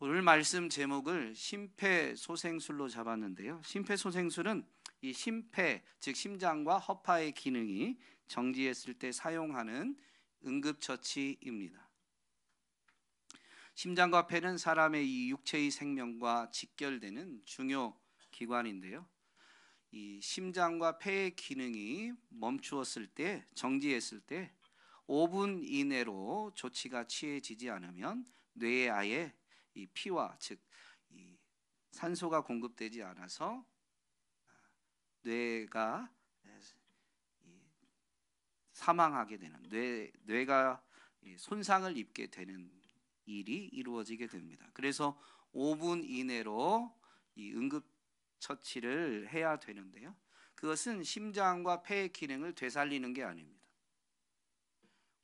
오늘 말씀 제목을 심폐소생술로 잡았는데요. 심폐소생술은 이 심폐, 즉 심장과 허파의 기능이 정지했을 때 사용하는 응급처치입니다. 심장과 폐는 사람의 이 육체의 생명과 직결되는 중요 기관인데요. 이 심장과 폐의 기능이 멈추었을 때, 정지했을 때 5분 이내로 조치가 취해지지 않으면 뇌에 아예 이 피와 즉 이 산소가 공급되지 않아서 뇌가 사망하게 되는 뇌가 손상을 입게 되는 일이 이루어지게 됩니다. 그래서 5분 이내로 이 응급 처치를 해야 되는데요. 그것은 심장과 폐의 기능을 되살리는 게 아닙니다.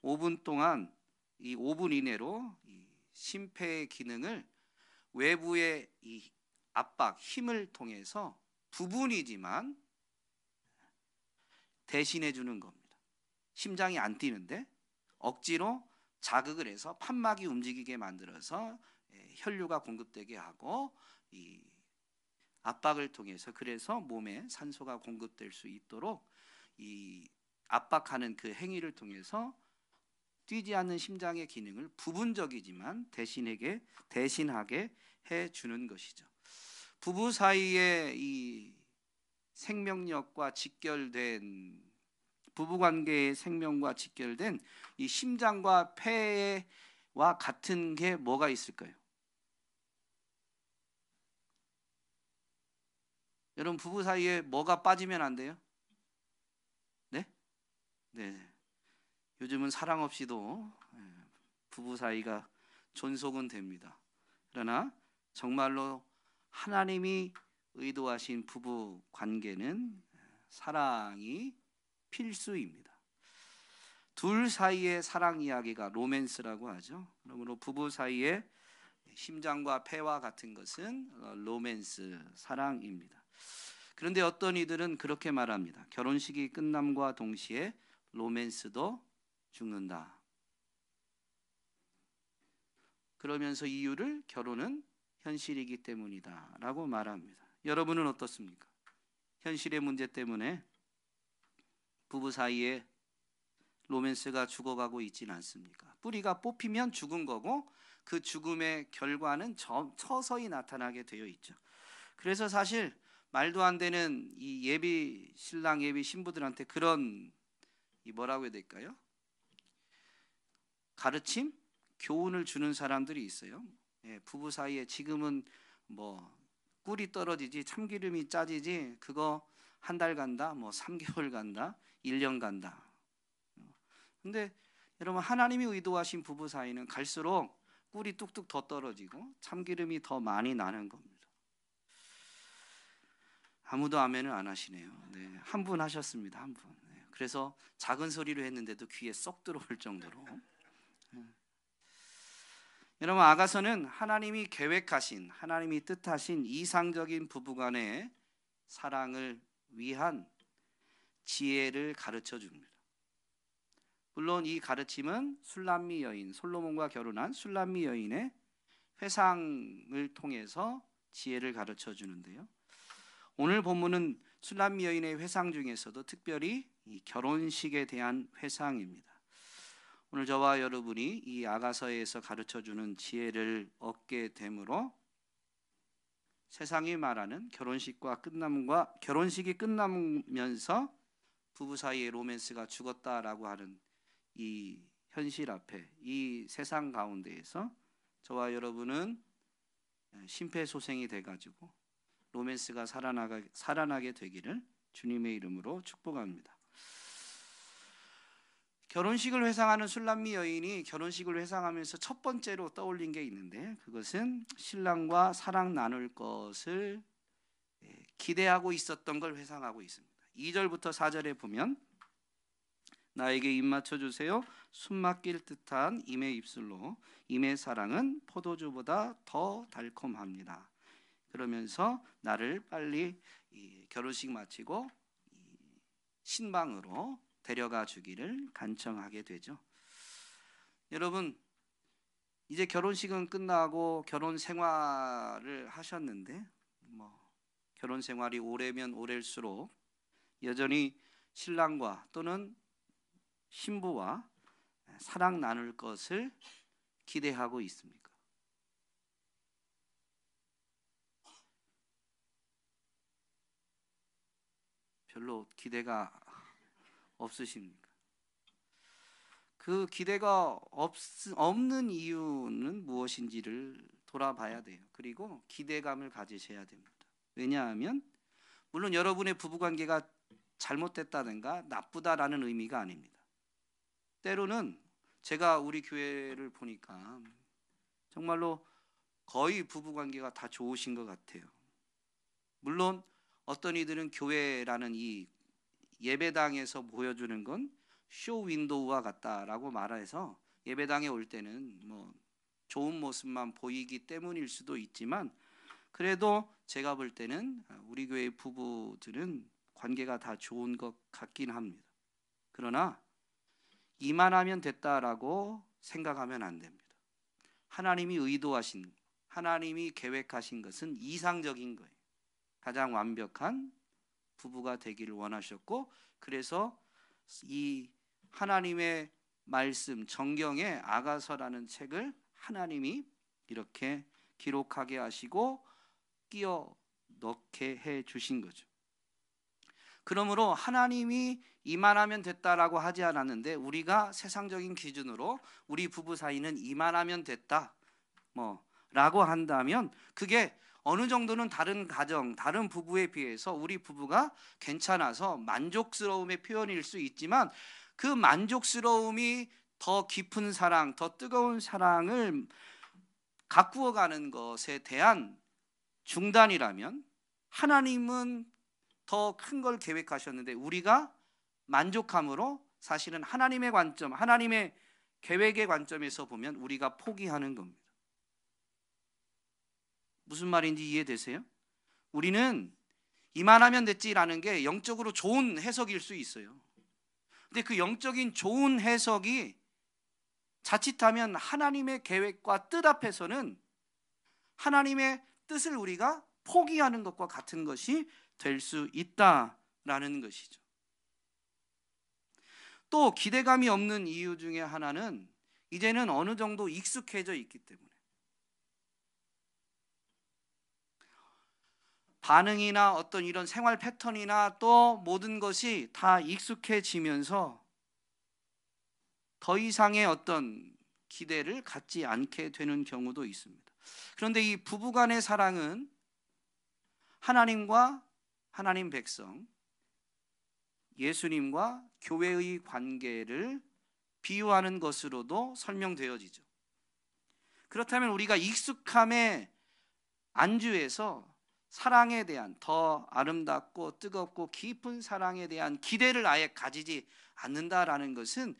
5분 동안 이 5분 이내로 이 심폐의 기능을 외부의 이 압박, 힘을 통해서 부분이지만 대신해 주는 겁니다. 심장이 안 뛰는데 억지로 자극을 해서 판막이 움직이게 만들어서 혈류가 공급되게 하고 이 압박을 통해서 그래서 몸에 산소가 공급될 수 있도록 이 압박하는 그 행위를 통해서 뛰지 않는 심장의 기능을 부분적이지만 대신하게 해 주는 것이죠. 부부 사이에 이 생명력과 직결된 부부 관계의 생명과 직결된 이 심장과 폐와 같은 게 뭐가 있을까요? 여러분 부부 사이에 뭐가 빠지면 안 돼요? 네? 네. 요즘은 사랑 없이도 부부 사이가 존속은 됩니다. 그러나 정말로 하나님이 의도하신 부부 관계는 사랑이 필수입니다. 둘 사이의 사랑 이야기가 로맨스라고 하죠. 그러므로 부부 사이의 심장과 폐와 같은 것은 로맨스, 사랑입니다. 그런데 어떤 이들은 그렇게 말합니다. 결혼식이 끝남과 동시에 로맨스도 죽는다. 그러면서 이유를 결혼은 현실이기 때문이다 라고 말합니다. 여러분은 어떻습니까? 현실의 문제 때문에 부부 사이에 로맨스가 죽어가고 있지는 않습니까? 뿌리가 뽑히면 죽은 거고 그 죽음의 결과는 서서히 나타나게 되어 있죠. 그래서 사실 말도 안 되는 이 예비 신랑 예비 신부들한테 그런 이 뭐라고 해야 될까요? 가르침, 교훈을 주는 사람들이 있어요. 부부 사이에 지금은 뭐 꿀이 떨어지지 참기름이 짜지지 그거 한 달 간다, 뭐 3개월 간다, 1년 간다. 근데 여러분 하나님이 의도하신 부부 사이는 갈수록 꿀이 뚝뚝 더 떨어지고 참기름이 더 많이 나는 겁니다. 아무도 아멘을 안 하시네요. 네, 한 분 하셨습니다. 한 분. 네, 그래서 작은 소리로 했는데도 귀에 쏙 들어올 정도로. 여러분 아가서는 하나님이 계획하신 하나님이 뜻하신 이상적인 부부간의 사랑을 위한 지혜를 가르쳐 줍니다. 물론 이 가르침은 술람미 여인 솔로몬과 결혼한 술람미 여인의 회상을 통해서 지혜를 가르쳐 주는데요. 오늘 본문은 술람미 여인의 회상 중에서도 특별히 이 결혼식에 대한 회상입니다. 오늘 저와 여러분이 이 아가서에서 가르쳐주는 지혜를 얻게 되므로 세상이 말하는 결혼식이 끝나면서 부부 사이의 로맨스가 죽었다라고 하는 이 현실 앞에 이 세상 가운데에서 저와 여러분은 심폐소생이 돼가지고 로맨스가 살아나게 되기를 주님의 이름으로 축복합니다. 결혼식을 회상하는 술람미 여인이 결혼식을 회상하면서 첫 번째로 떠올린 게 있는데 그것은 신랑과 사랑 나눌 것을 기대하고 있었던 걸 회상하고 있습니다. 2절부터 4절에 보면 나에게 입 맞춰 주세요. 숨 막힐 듯한 임의 입술로 임의 사랑은 포도주보다 더 달콤합니다. 그러면서 나를 빨리 결혼식 마치고 신방으로 데려가 주기를 간청하게 되죠. 여러분 이제 결혼식은 끝나고 결혼 생활을 하셨는데 결혼 생활이 오래면 오래일수록 여전히 신랑과 또는 신부와 사랑 나눌 것을 기대하고 있습니까? 별로 기대가 없으십니까? 그 기대가 없는 이유는 무엇인지를 돌아봐야 돼요. 그리고 기대감을 가지셔야 됩니다. 왜냐하면 물론 여러분의 부부관계가 잘못됐다든가 나쁘다라는 의미가 아닙니다. 때로는 제가 우리 교회를 보니까 정말로 거의 부부관계가 다 좋으신 것 같아요. 물론 어떤 이들은 교회라는 이 예배당에서 보여주는 건 쇼 윈도우와 같다라고 말해서 예배당에 올 때는 좋은 모습만 보이기 때문일 수도 있지만, 그래도 제가 볼 때는 우리 교회 부부들은 관계가 다 좋은 것 같긴 합니다. 그러나 이만하면 됐다라고 생각하면 안 됩니다. 하나님이 의도하신, 하나님이 계획하신 것은 이상적인 거예요. 가장 완벽한 부부가 되기를 원하셨고, 그래서 이 하나님의 말씀 정경에 아가서라는 책을 하나님이 이렇게 기록하게 하시고 끼워 넣게 해 주신 거죠. 그러므로 하나님이 이만하면 됐다라고 하지 않았는데, 우리가 세상적인 기준으로 우리 부부 사이는 이만하면 됐다 라고 한다면 그게 어느 정도는 다른 가정, 다른 부부에 비해서 우리 부부가 괜찮아서 만족스러움의 표현일 수 있지만, 그 만족스러움이 더 깊은 사랑, 더 뜨거운 사랑을 가꾸어가는 것에 대한 중단이라면, 하나님은 더 큰 걸 계획하셨는데 우리가 만족함으로 사실은 하나님의 관점, 하나님의 계획의 관점에서 보면 우리가 포기하는 겁니다. 무슨 말인지 이해되세요? 우리는 이만하면 됐지라는 게 영적으로 좋은 해석일 수 있어요. 근데 그 영적인 좋은 해석이 자칫하면 하나님의 계획과 뜻 앞에서는 하나님의 뜻을 우리가 포기하는 것과 같은 것이 될 수 있다라는 것이죠. 또 기대감이 없는 이유 중에 하나는 이제는 어느 정도 익숙해져 있기 때문에, 반응이나 어떤 이런 생활 패턴이나 또 모든 것이 다 익숙해지면서 더 이상의 어떤 기대를 갖지 않게 되는 경우도 있습니다. 그런데 이 부부간의 사랑은 하나님과 하나님 백성, 예수님과 교회의 관계를 비유하는 것으로도 설명되어지죠. 그렇다면 우리가 익숙함의 안주에서 사랑에 대한 더 아름답고 뜨겁고 깊은 사랑에 대한 기대를 아예 가지지 않는다라는 것은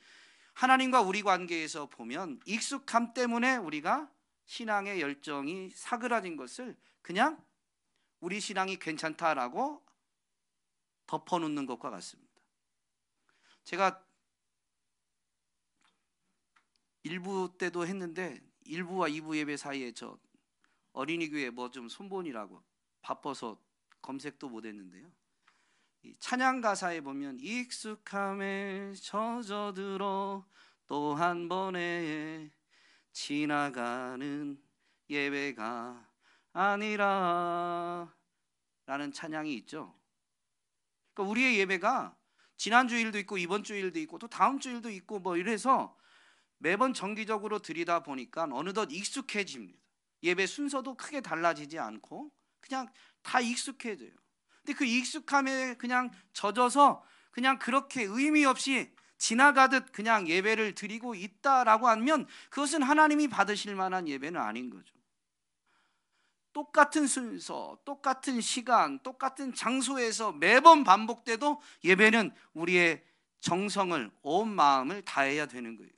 하나님과 우리 관계에서 보면 익숙함 때문에 우리가 신앙의 열정이 사그라진 것을 그냥 우리 신앙이 괜찮다라고 덮어놓는 것과 같습니다. 제가 1부 때도 했는데 1부와 2부 예배 사이에 저 어린이 교회 좀 손본이라고 바빠서 검색도 못했는데요. 찬양 가사에 보면 익숙함에 젖어들어 또 한 번에 지나가는 예배가 아니라 라는 찬양이 있죠. 그러니까 우리의 예배가 지난 주일도 있고 이번 주일도 있고 또 다음 주일도 있고 이래서 매번 정기적으로 드리다 보니까 어느덧 익숙해집니다. 예배 순서도 크게 달라지지 않고 그냥 다 익숙해져요. 근데 그 익숙함에 그냥 젖어서 그냥 그렇게 의미 없이 지나가듯 그냥 예배를 드리고 있다라고 하면 그것은 하나님이 받으실 만한 예배는 아닌 거죠. 똑같은 순서, 똑같은 시간, 똑같은 장소에서 매번 반복돼도 예배는 우리의 정성을, 온 마음을 다해야 되는 거예요.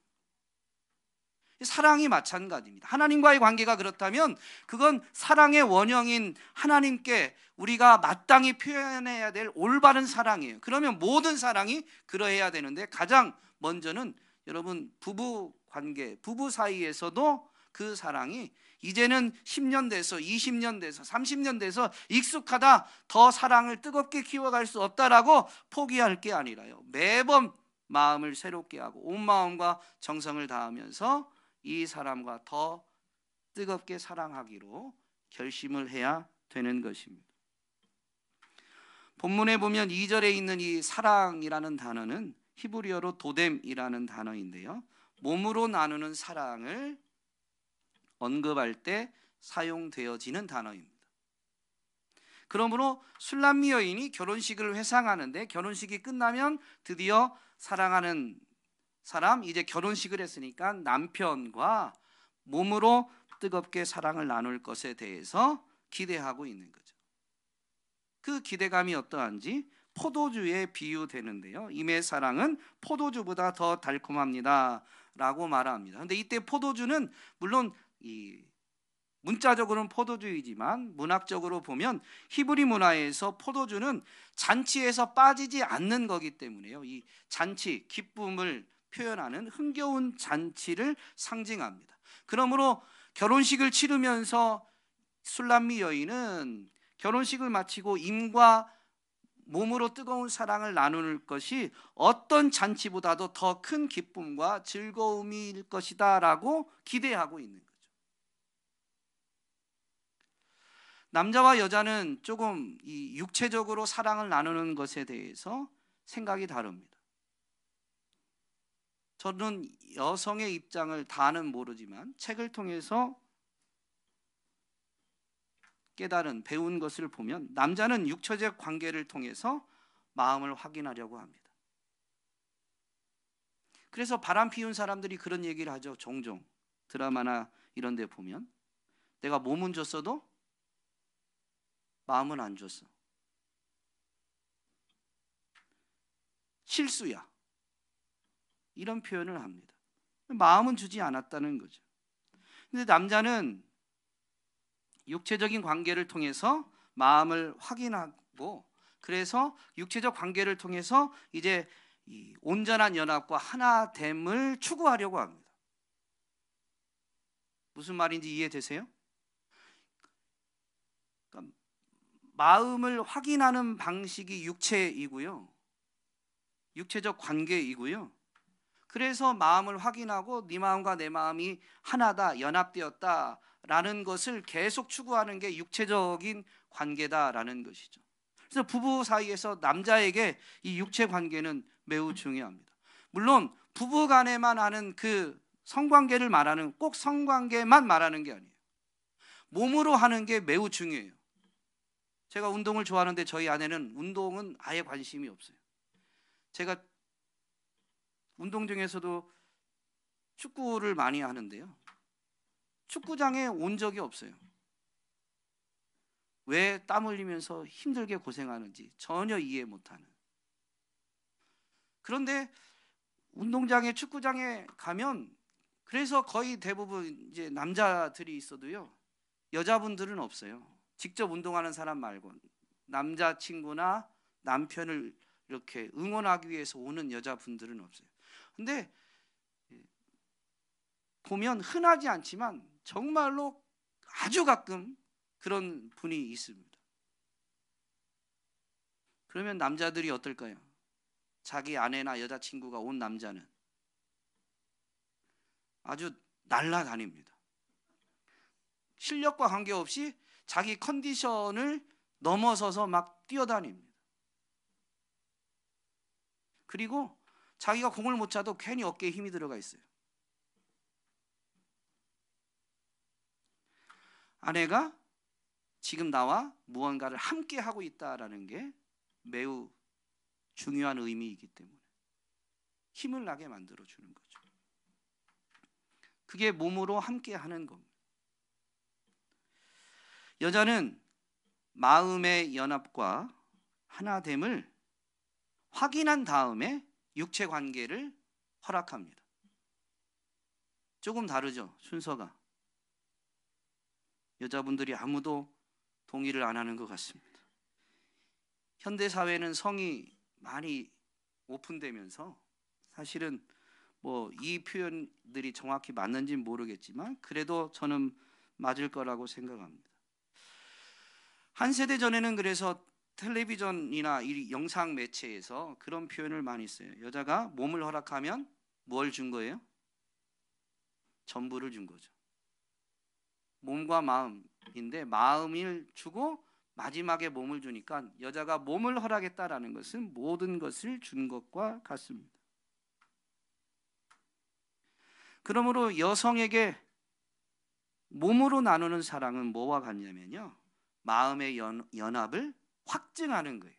사랑이 마찬가지입니다. 하나님과의 관계가 그렇다면 그건 사랑의 원형인 하나님께 우리가 마땅히 표현해야 될 올바른 사랑이에요. 그러면 모든 사랑이 그러해야 되는데, 가장 먼저는 여러분 부부 관계, 부부 사이에서도 그 사랑이 이제는 10년 돼서 20년 돼서 30년 돼서 익숙하다, 더 사랑을 뜨겁게 키워갈 수 없다라고 포기할 게 아니라요, 매번 마음을 새롭게 하고 온 마음과 정성을 다하면서 이 사람과 더 뜨겁게 사랑하기로 결심을 해야 되는 것입니다. 본문에 보면 2절에 있는 이 사랑이라는 단어는 히브리어로 도뎀이라는 단어인데요, 몸으로 나누는 사랑을 언급할 때 사용되어지는 단어입니다. 그러므로 술람미 여인이 결혼식을 회상하는데, 결혼식이 끝나면 드디어 사랑하는 사람, 이제 결혼식을 했으니까 남편과 몸으로 뜨겁게 사랑을 나눌 것에 대해서 기대하고 있는 거죠. 그 기대감이 어떠한지 포도주에 비유되는데요, 임의 사랑은 포도주보다 더 달콤합니다 라고 말합니다. 그런데 이때 포도주는 물론 이 문자적으로는 포도주이지만 문학적으로 보면 히브리 문화에서 포도주는 잔치에서 빠지지 않는 거기 때문에요, 이 잔치, 기쁨을 표현하는 흥겨운 잔치를 상징합니다. 그러므로 결혼식을 치르면서 술람미 여인은 결혼식을 마치고 임과 몸으로 뜨거운 사랑을 나누는 것이 어떤 잔치보다도 더 큰 기쁨과 즐거움일 것이다 라고 기대하고 있는 거죠. 남자와 여자는 조금 이 육체적으로 사랑을 나누는 것에 대해서 생각이 다릅니다. 저는 여성의 입장을 다는 모르지만 책을 통해서 깨달은, 배운 것을 보면 남자는 육체적 관계를 통해서 마음을 확인하려고 합니다. 그래서 바람 피운 사람들이 그런 얘기를 하죠. 종종 드라마나 이런 데 보면 내가 몸은 줬어도 마음은 안 줬어, 실수야, 이런 표현을 합니다. 마음은 주지 않았다는 거죠. 근데 남자는 육체적인 관계를 통해서 마음을 확인하고, 그래서 육체적 관계를 통해서 이제 이 온전한 연합과 하나됨을 추구하려고 합니다. 무슨 말인지 이해되세요? 그러니까 마음을 확인하는 방식이 육체이고요, 육체적 관계이고요. 그래서 마음을 확인하고 네 마음과 내 마음이 하나다, 연합되었다 라는 것을 계속 추구하는 게 육체적인 관계다라는 것이죠. 그래서 부부 사이에서 남자에게 이 육체 관계는 매우 중요합니다. 물론 부부 간에만 하는 그 성관계를 말하는, 꼭 성관계만 말하는 게 아니에요. 몸으로 하는 게 매우 중요해요. 제가 운동을 좋아하는데 저희 아내는 운동은 아예 관심이 없어요. 제가 운동 중에서도 축구를 많이 하는데요, 축구장에 온 적이 없어요. 왜 땀 흘리면서 힘들게 고생하는지 전혀 이해 못하는. 그런데 운동장에, 축구장에 가면 그래서 거의 대부분 이제 남자들이 있어도요, 여자분들은 없어요. 직접 운동하는 사람 말고 남자친구나 남편을 이렇게 응원하기 위해서 오는 여자분들은 없어요. 근데 보면 흔하지 않지만 정말로 아주 가끔 그런 분이 있습니다. 그러면 남자들이 어떨까요? 자기 아내나 여자친구가 온 남자는 아주 날아다닙니다. 실력과 관계없이 자기 컨디션을 넘어서서 막 뛰어다닙니다. 그리고 자기가 공을 못 차도 괜히 어깨에 힘이 들어가 있어요. 아내가 지금 나와 무언가를 함께 하고 있다라는 게 매우 중요한 의미이기 때문에 힘을 나게 만들어 주는 거죠. 그게 몸으로 함께 하는 겁니다. 여자는 마음의 연합과 하나됨을 확인한 다음에 육체 관계를 허락합니다. 조금 다르죠, 순서가. 여자분들이 아무도 동의를 안 하는 것 같습니다. 현대 사회는 성이 많이 오픈되면서 사실은 뭐 이 표현들이 정확히 맞는지는 모르겠지만 그래도 저는 맞을 거라고 생각합니다. 한 세대 전에는 그래서 텔레비전이나 이 영상 매체에서 그런 표현을 많이 써요. 여자가 몸을 허락하면 뭘 준 거예요? 전부를 준 거죠. 몸과 마음인데 마음을 주고 마지막에 몸을 주니까 여자가 몸을 허락했다라는 것은 모든 것을 준 것과 같습니다. 그러므로 여성에게 몸으로 나누는 사랑은 뭐와 같냐면요, 마음의 연합을 확증하는 거예요.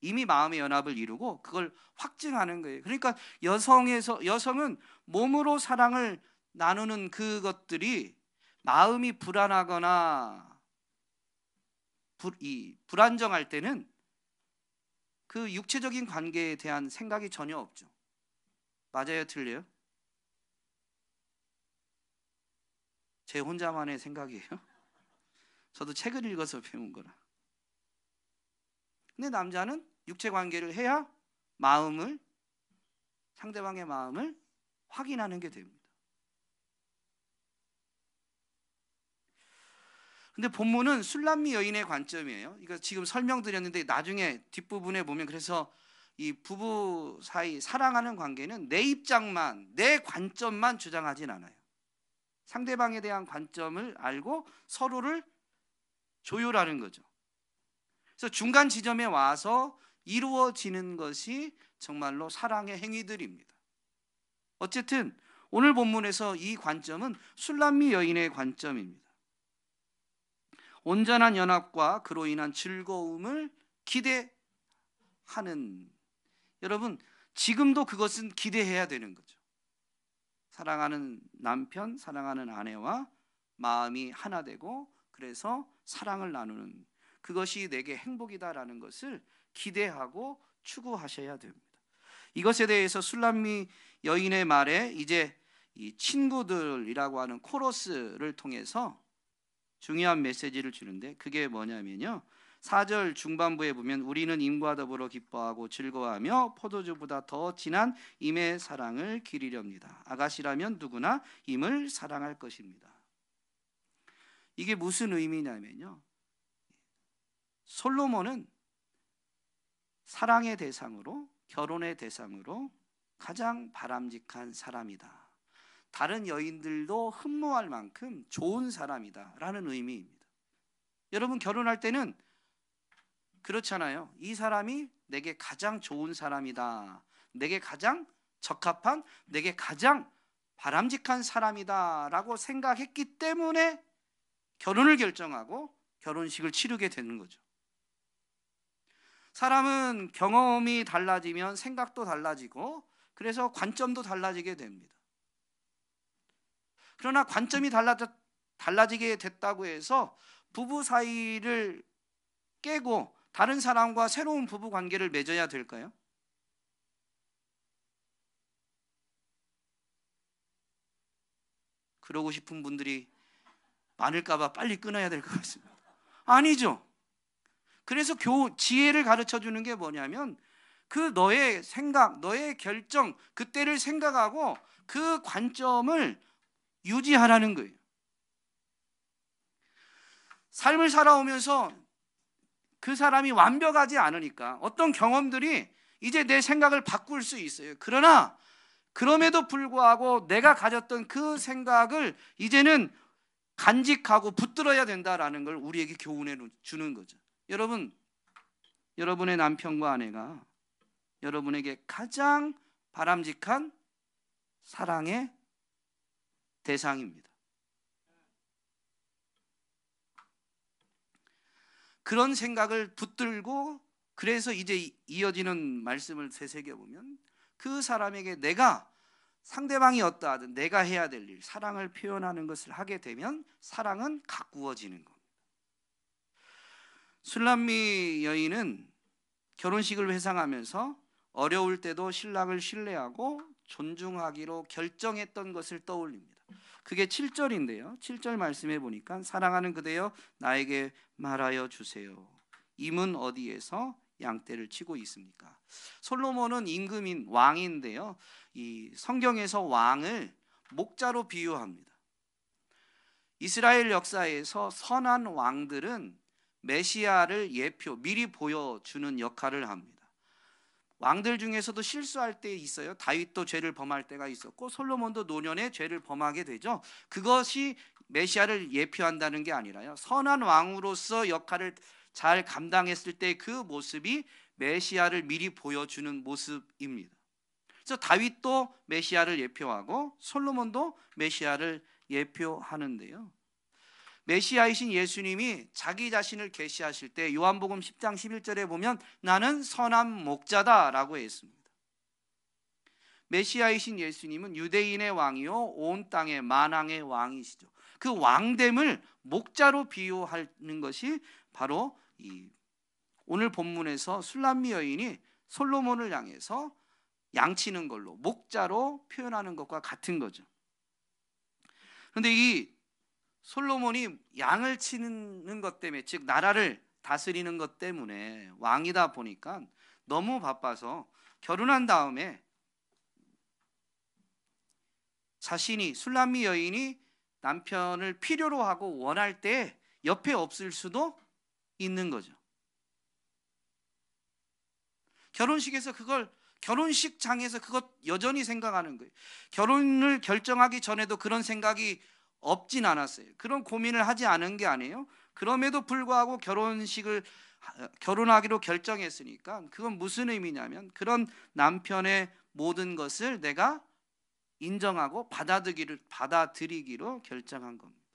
이미 마음의 연합을 이루고 그걸 확증하는 거예요. 그러니까 여성은 몸으로 사랑을 나누는 그것들이 마음이 불안하거나 불안정할 때는 그 육체적인 관계에 대한 생각이 전혀 없죠. 맞아요, 틀려요? 제 혼자만의 생각이에요. 저도 책을 읽어서 배운 거라. 근데 남자는 육체 관계를 해야 상대방의 마음을 확인하는 게 됩니다. 근데 본문은 술람미 여인의 관점이에요. 이거 지금 설명드렸는데 나중에 뒷부분에 보면 그래서 이 부부 사이 사랑하는 관계는 내 입장만, 내 관점만 주장하진 않아요. 상대방에 대한 관점을 알고 서로를 조율하는 거죠. 그래서 중간 지점에 와서 이루어지는 것이 정말로 사랑의 행위들입니다. 어쨌든 오늘 본문에서 이 관점은 술람미 여인의 관점입니다. 온전한 연합과 그로 인한 즐거움을 기대하는, 여러분 지금도 그것은 기대해야 되는 거죠. 사랑하는 남편, 사랑하는 아내와 마음이 하나 되고 그래서 사랑을 나누는 그것이 내게 행복이다라는 것을 기대하고 추구하셔야 됩니다. 이것에 대해서 술람미 여인의 말에 이제 이 친구들이라고 하는 코러스를 통해서 중요한 메시지를 주는데 그게 뭐냐면요, 4절 중반부에 보면 우리는 임과 더불어 기뻐하고 즐거워하며 포도주보다 더 진한 임의 사랑을 기리렵니다. 아가씨라면 누구나 임을 사랑할 것입니다. 이게 무슨 의미냐면요, 솔로몬은 사랑의 대상으로, 결혼의 대상으로 가장 바람직한 사람이다. 다른 여인들도 흠모할 만큼 좋은 사람이다 라는 의미입니다. 여러분 결혼할 때는 그렇잖아요. 이 사람이 내게 가장 좋은 사람이다, 내게 가장 적합한, 내게 가장 바람직한 사람이다 라고 생각했기 때문에 결혼을 결정하고 결혼식을 치르게 되는 거죠. 사람은 경험이 달라지면 생각도 달라지고 그래서 관점도 달라지게 됩니다. 그러나 관점이 달라지게 됐다고 해서 부부 사이를 깨고 다른 사람과 새로운 부부 관계를 맺어야 될까요? 그러고 싶은 분들이 많을까 봐 빨리 끊어야 될 것 같습니다. 아니죠. 그래서 지혜를 가르쳐 주는 게 뭐냐면 그 너의 생각, 너의 결정, 그때를 생각하고 그 관점을 유지하라는 거예요. 삶을 살아오면서 그 사람이 완벽하지 않으니까 어떤 경험들이 이제 내 생각을 바꿀 수 있어요. 그러나 그럼에도 불구하고 내가 가졌던 그 생각을 이제는 간직하고 붙들어야 된다라는 걸 우리에게 교훈해 주는 거죠. 여러분, 여러분의 남편과 아내가 여러분에게 가장 바람직한 사랑의 대상입니다. 그런 생각을 붙들고 그래서 이제 이어지는 말씀을 되새겨보면 그 사람에게 내가 상대방이 어떠하든 내가 해야 될 일, 사랑을 표현하는 것을 하게 되면 사랑은 가꾸어지는 겁니다. 술람미 여인은 결혼식을 회상하면서 어려울 때도 신랑을 신뢰하고 존중하기로 결정했던 것을 떠올립니다. 그게 7절인데요 7절 말씀해 보니까 사랑하는 그대여 나에게 말하여 주세요. 임은 어디에서 양떼를 치고 있습니까? 솔로몬은 임금인 왕인데요. 이 성경에서 왕을 목자로 비유합니다. 이스라엘 역사에서 선한 왕들은 메시아를 미리 보여주는 역할을 합니다. 왕들 중에서도 실수할 때 있어요. 다윗도 죄를 범할 때가 있었고 솔로몬도 노년에 죄를 범하게 되죠. 그것이 메시아를 예표한다는 게 아니라요, 선한 왕으로서 역할을 잘 감당했을 때 그 모습이 메시아를 미리 보여주는 모습입니다. 그래서 다윗도 메시아를 예표하고 솔로몬도 메시아를 예표하는데요, 메시아이신 예수님이 자기 자신을 계시하실 때 요한복음 10장 11절에 보면 나는 선한 목자다라고 했습니다. 메시아이신 예수님은 유대인의 왕이요 온 땅의 만왕의 왕이시죠. 그 왕됨을 목자로 비유하는 것이 바로 이 오늘 본문에서 술람미 여인이 솔로몬을 향해서 양치는 걸로 목자로 표현하는 것과 같은 거죠. 그런데 이 솔로몬이 양을 치는 것 때문에, 즉 나라를 다스리는 것 때문에 왕이다 보니까 너무 바빠서 결혼한 다음에 자신이 술람미 여인이 남편을 필요로 하고 원할 때 옆에 없을 수도 있는 거죠. 결혼식에서 그걸, 결혼식장에서 그것 여전히 생각하는 거예요. 결혼을 결정하기 전에도 그런 생각이 없진 않았어요. 그런 고민을 하지 않은 게 아니에요. 그럼에도 불구하고 결혼하기로 결정했으니까 그건 무슨 의미냐면 그런 남편의 모든 것을 내가 인정하고 받아들이기로 결정한 겁니다.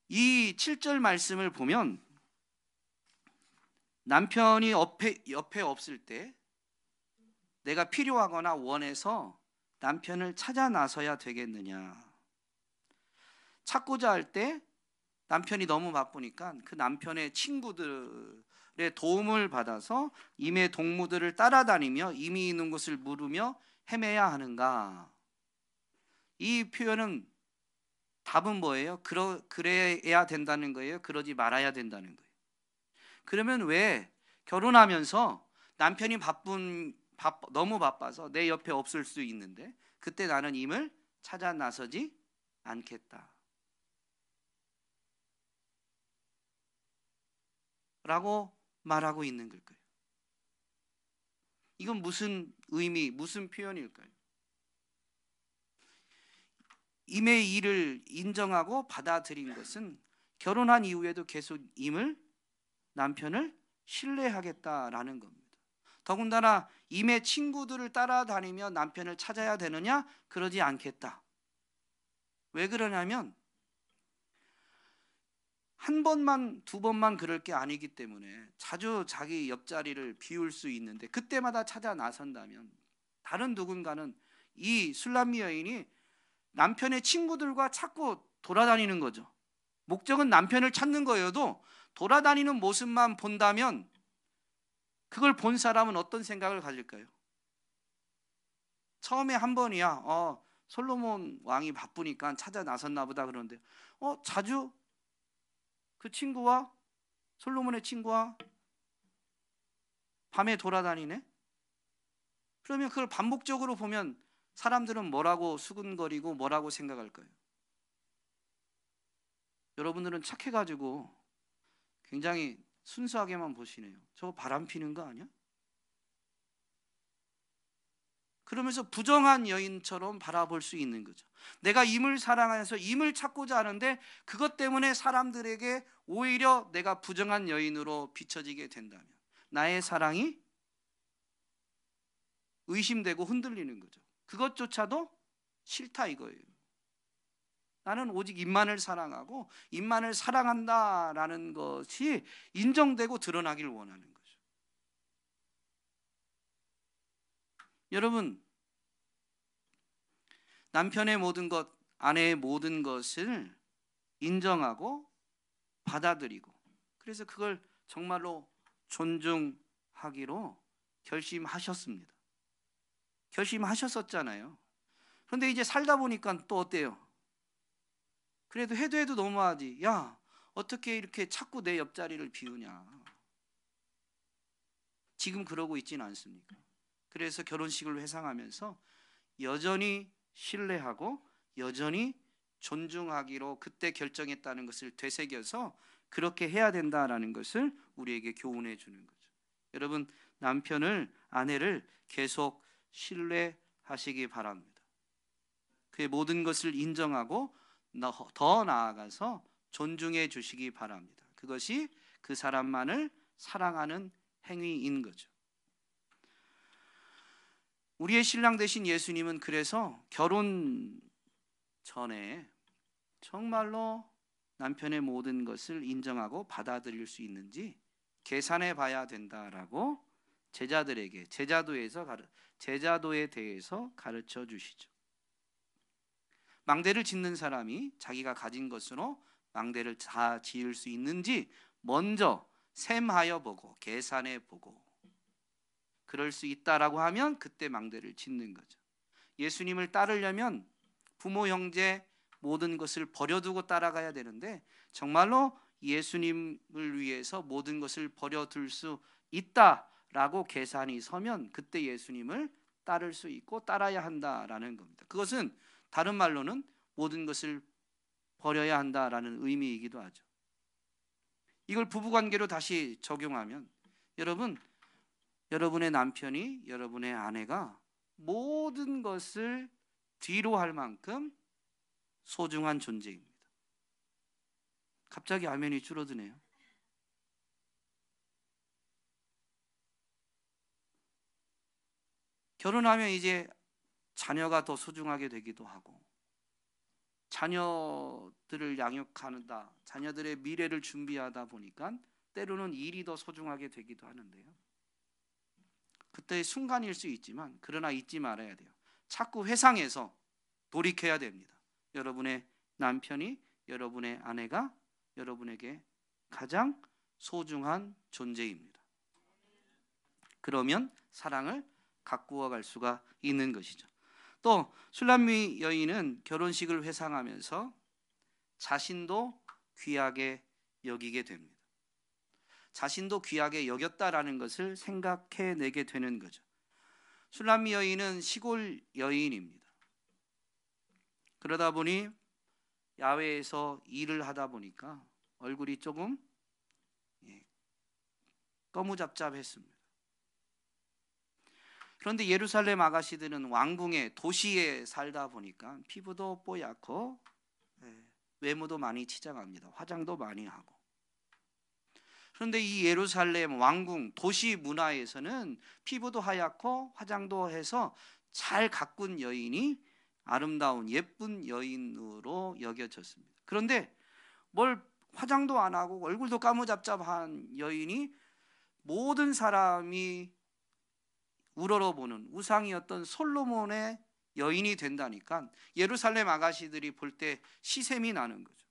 이 7절 말씀을 보면 남편이 옆에 없을 때 내가 필요하거나 원해서 남편을 찾아 나서야 되겠느냐. 찾고자 할 때 남편이 너무 바쁘니까 그 남편의 친구들의 도움을 받아서 임의 동무들을 따라다니며 임이 있는 곳을 물으며 헤매야 하는가. 이 표현은 답은 뭐예요? 그래야 된다는 거예요? 그러지 말아야 된다는 거예요? 그러면 왜 결혼하면서 남편이 너무 바빠서 내 옆에 없을 수 있는데 그때 나는 임을 찾아 나서지 않겠다 라고 말하고 있는 걸까요? 이건 무슨 의미, 무슨 표현일까요? 임의 일을 인정하고 받아들인 것은 결혼한 이후에도 계속 남편을 신뢰하겠다라는 겁니다. 더군다나 임의 친구들을 따라다니며 남편을 찾아야 되느냐? 그러지 않겠다. 왜 그러냐면 한 번만 두 번만 그럴 게 아니기 때문에 자주 자기 옆자리를 비울 수 있는데 그때마다 찾아 나선다면 다른 누군가는 이 술람미 여인이 남편의 친구들과 자꾸 돌아다니는 거죠. 목적은 남편을 찾는 거여도 돌아다니는 모습만 본다면 그걸 본 사람은 어떤 생각을 가질까요? 처음에 한 번이야 솔로몬 왕이 바쁘니까 찾아 나섰나 보다 그러는데 자주 그 친구와 솔로몬의 친구와 밤에 돌아다니네? 그러면 그걸 반복적으로 보면 사람들은 뭐라고 수근거리고 뭐라고 생각할까요? 여러분들은 착해가지고 굉장히 순수하게만 보시네요. 저거 바람 피는 거 아니야? 그러면서 부정한 여인처럼 바라볼 수 있는 거죠. 내가 임을 사랑해서 임을 찾고자 하는데 그것 때문에 사람들에게 오히려 내가 부정한 여인으로 비춰지게 된다면 나의 사랑이 의심되고 흔들리는 거죠. 그것조차도 싫다 이거예요. 나는 오직 임만을 사랑하고 임만을 사랑한다라는 것이 인정되고 드러나길 원하는 거죠. 여러분, 남편의 모든 것, 아내의 모든 것을 인정하고 받아들이고 그래서 그걸 정말로 존중하기로 결심하셨습니다. 결심하셨었잖아요. 그런데 이제 살다 보니까 또 어때요? 그래도 해도 너무하지. 야, 어떻게 이렇게 자꾸 내 옆자리를 비우냐. 지금 그러고 있지는 않습니까? 그래서 결혼식을 회상하면서 여전히 신뢰하고 여전히 존중하기로 그때 결정했다는 것을 되새겨서 그렇게 해야 된다라는 것을 우리에게 교훈해 주는 거죠. 여러분, 남편을, 아내를 계속 신뢰하시기 바랍니다. 그의 모든 것을 인정하고 더 나아가서 존중해 주시기 바랍니다. 그것이 그 사람만을 사랑하는 행위인 거죠. 우리의 신랑 되신 예수님은 그래서 결혼 전에 정말로 남편의 모든 것을 인정하고 받아들일 수 있는지 계산해 봐야 된다라고 제자도에 대해서 가르쳐 주시죠. 망대를 짓는 사람이 자기가 가진 것으로 망대를 다 지을 수 있는지 먼저 셈하여 보고 계산해 보고 그럴 수 있다라고 하면 그때 망대를 짓는 거죠. 예수님을 따르려면 부모 형제 모든 것을 버려두고 따라가야 되는데 정말로 예수님을 위해서 모든 것을 버려둘 수 있다라고 계산이 서면 그때 예수님을 따를 수 있고 따라야 한다라는 겁니다. 그것은 다른 말로는 모든 것을 버려야 한다라는 의미이기도 하죠. 이걸 부부관계로 다시 적용하면 여러분의 남편이 여러분의 아내가 모든 것을 뒤로 할 만큼 소중한 존재입니다. 갑자기 아멘이 줄어드네요. 결혼하면 이제 자녀가 더 소중하게 되기도 하고 자녀들을 양육한다, 자녀들의 미래를 준비하다 보니까 때로는 일이 더 소중하게 되기도 하는데요. 그때의 순간일 수 있지만 그러나 잊지 말아야 돼요. 자꾸 회상해서 돌이켜야 됩니다. 여러분의 남편이, 여러분의 아내가 여러분에게 가장 소중한 존재입니다. 그러면 사랑을 가꾸어 갈 수가 있는 것이죠. 또 술람미 여인은 결혼식을 회상하면서 자신도 귀하게 여기게 됩니다. 자신도 귀하게 여겼다라는 것을 생각해내게 되는 거죠. 술람미 여인은 시골 여인입니다. 그러다 보니 야외에서 일을 하다 보니까 얼굴이 조금 꺼무잡잡했습니다. 그런데 예루살렘 아가씨들은 왕궁의 도시에 살다 보니까 피부도 뽀얗고 외모도 많이 치장합니다. 화장도 많이 하고. 그런데 이 예루살렘 왕궁 도시 문화에서는 피부도 하얗고 화장도 해서 잘 가꾼 여인이 아름다운 예쁜 여인으로 여겨졌습니다. 그런데 뭘 화장도 안 하고 얼굴도 까무잡잡한 여인이 모든 사람이 우러러보는 우상이었던 솔로몬의 여인이 된다니까 예루살렘 아가씨들이 볼 때 시샘이 나는 거죠.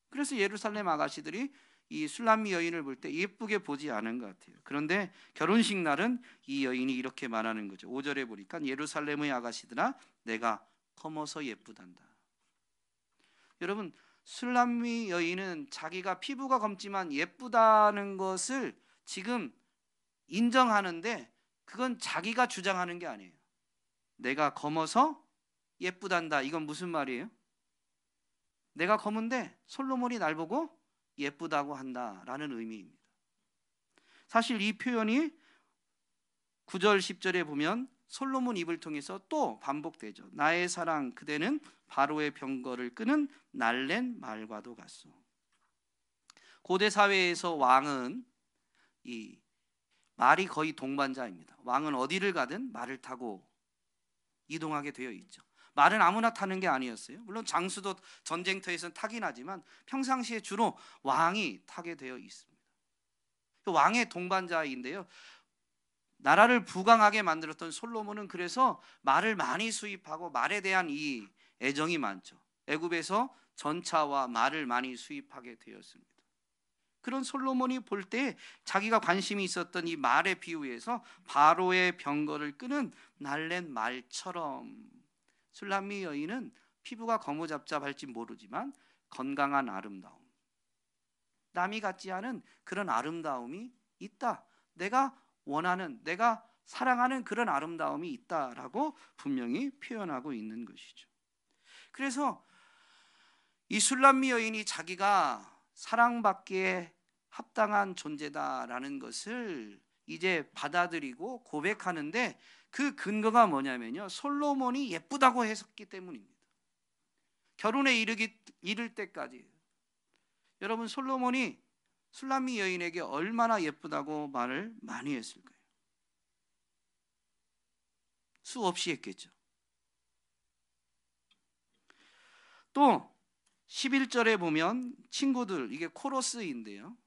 그래서 예루살렘 아가씨들이 이 술람미 여인을 볼 때 예쁘게 보지 않은 것 같아요. 그런데 결혼식 날은 이 여인이 이렇게 말하는 거죠. 5절에 보니까 예루살렘의 아가씨들아 내가 검어서 예쁘단다. 여러분, 술람미 여인은 자기가 피부가 검지만 예쁘다는 것을 지금 인정하는데 그건 자기가 주장하는 게 아니에요. 내가 검어서 예쁘단다. 이건 무슨 말이에요? 내가 검은데 솔로몬이 날 보고 예쁘다고 한다라는 의미입니다. 사실 이 표현이 9절 10절에 보면 솔로몬 입을 통해서 또 반복되죠. 나의 사랑 그대는 바로의 병거를 끄는 날랜 말과도 같소. 고대 사회에서 왕은 이 말이 거의 동반자입니다. 왕은 어디를 가든 말을 타고 이동하게 되어 있죠. 말은 아무나 타는 게 아니었어요. 물론 장수도 전쟁터에서는 타긴 하지만 평상시에 주로 왕이 타게 되어 있습니다. 왕의 동반자인데요. 나라를 부강하게 만들었던 솔로몬은 그래서 말을 많이 수입하고 말에 대한 이 애정이 많죠. 애굽에서 전차와 말을 많이 수입하게 되었습니다. 그런 솔로몬이 볼 때 자기가 관심이 있었던 이 말에 비유해서 바로의 병거를 끄는 날랜 말처럼 술람미 여인은 피부가 거무잡잡할지 모르지만 건강한 아름다움, 남이 갖지 않은 그런 아름다움이 있다. 내가 원하는, 내가 사랑하는 그런 아름다움이 있다라고 분명히 표현하고 있는 것이죠. 그래서 이 술람미 여인이 자기가 사랑받기에 합당한 존재다라는 것을 이제 받아들이고 고백하는데, 그 근거가 뭐냐면요, 솔로몬이 예쁘다고 했기 때문입니다. 결혼에 이를 때까지 여러분, 솔로몬이 술람미 여인에게 얼마나 예쁘다고 말을 많이 했을까요? 수없이 했겠죠. 또 11절에 보면 친구들, 이게 코러스인데요,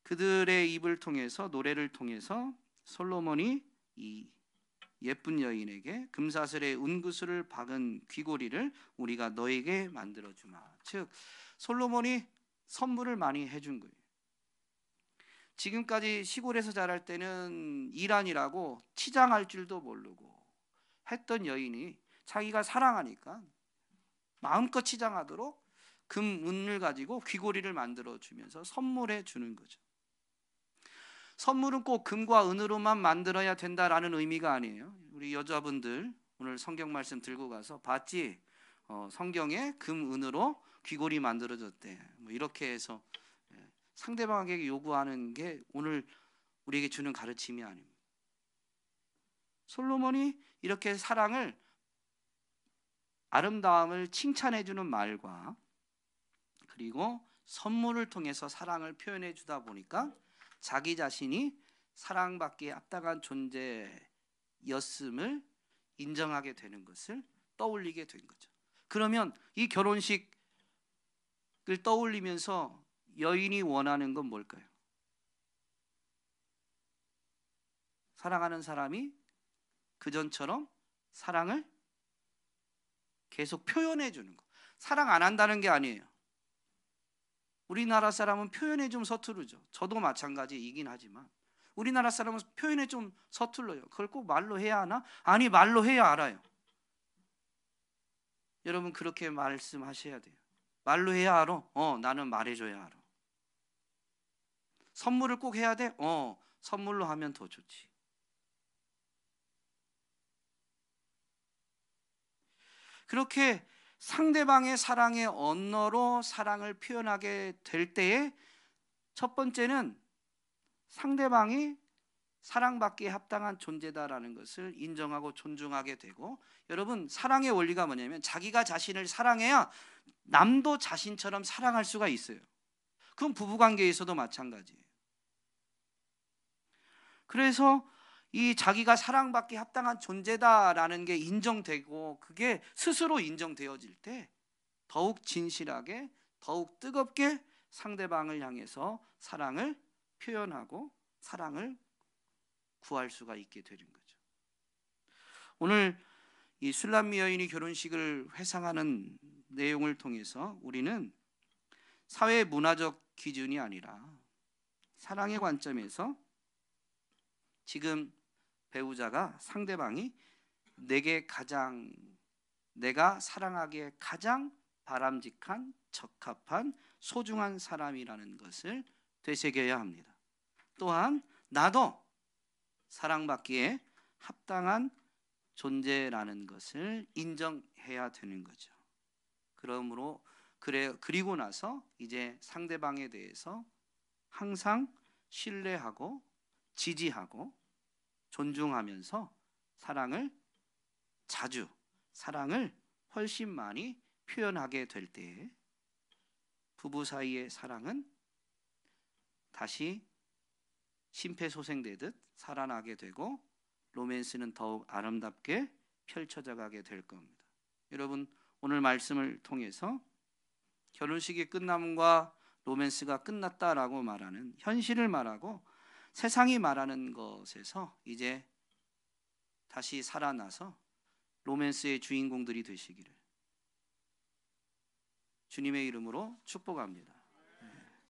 그들의 입을 통해서, 노래를 통해서 솔로몬이 이 예쁜 여인에게 금사슬에 은구슬을 박은 귀고리를 우리가 너에게 만들어주마. 즉 솔로몬이 선물을 많이 해준 거예요. 지금까지 시골에서 자랄 때는 이란이라고 치장할 줄도 모르고 했던 여인이 자기가 사랑하니까 마음껏 치장하도록 금, 은을 가지고 귀고리를 만들어 주면서 선물해 주는 거죠. 선물은 꼭 금과 은으로만 만들어야 된다라는 의미가 아니에요. 우리 여자분들 오늘 성경 말씀 들고 가서 봤지? 성경에 금, 은으로 귀고리 만들어졌대. 뭐 이렇게 해서 상대방에게 요구하는 게 오늘 우리에게 주는 가르침이 아닙니다. 솔로몬이 이렇게 사랑을, 아름다움을 칭찬해 주는 말과 그리고 선물을 통해서 사랑을 표현해 주다 보니까 자기 자신이 사랑받기에 합당한 존재였음을 인정하게 되는 것을 떠올리게 된 거죠. 그러면 이 결혼식을 떠올리면서 여인이 원하는 건 뭘까요? 사랑하는 사람이 그전처럼 사랑을 계속 표현해 주는 거. 사랑 안 한다는 게 아니에요. 우리나라 사람은 표현에 좀 서투르죠. 저도 마찬가지이긴 하지만 우리나라 사람은 표현에 좀 서툴러요. 그걸 꼭 말로 해야 하나? 아니, 말로 해야 알아요. 여러분 그렇게 말씀하셔야 돼요. 말로 해야 알아? 나는 말해줘야 알아. 선물을 꼭 해야 돼? 선물로 하면 더 좋지. 그렇게 상대방의 사랑의 언어로 사랑을 표현하게 될 때에 첫 번째는 상대방이 사랑받기에 합당한 존재다라는 것을 인정하고 존중하게 되고, 여러분 사랑의 원리가 뭐냐면 자기가 자신을 사랑해야 남도 자신처럼 사랑할 수가 있어요. 그건 부부관계에서도 마찬가지예요. 그래서 이 자기가 사랑받기 합당한 존재다라는 게 인정되고 그게 스스로 인정되어질 때 더욱 진실하게, 더욱 뜨겁게 상대방을 향해서 사랑을 표현하고 사랑을 구할 수가 있게 되는 거죠. 오늘 이 술람미 여인이 결혼식을 회상하는 내용을 통해서 우리는 사회 문화적 기준이 아니라 사랑의 관점에서 지금 배우자가, 상대방이 내가 사랑하기에 가장 바람직한, 적합한, 소중한 사람이라는 것을 되새겨야 합니다. 또한 나도 사랑받기에 합당한 존재라는 것을 인정해야 되는 거죠. 그리고 나서 이제 상대방에 대해서 항상 신뢰하고 지지하고 존중하면서 사랑을 훨씬 많이 표현하게 될 때 부부 사이의 사랑은 다시 심폐소생되듯 살아나게 되고 로맨스는 더욱 아름답게 펼쳐져 가게 될 겁니다. 여러분 오늘 말씀을 통해서 결혼식이 끝남과 로맨스가 끝났다라고 말하는 현실을 말하고 세상이 말하는 것에서 이제 다시 살아나서 로맨스의 주인공들이 되시기를 주님의 이름으로 축복합니다.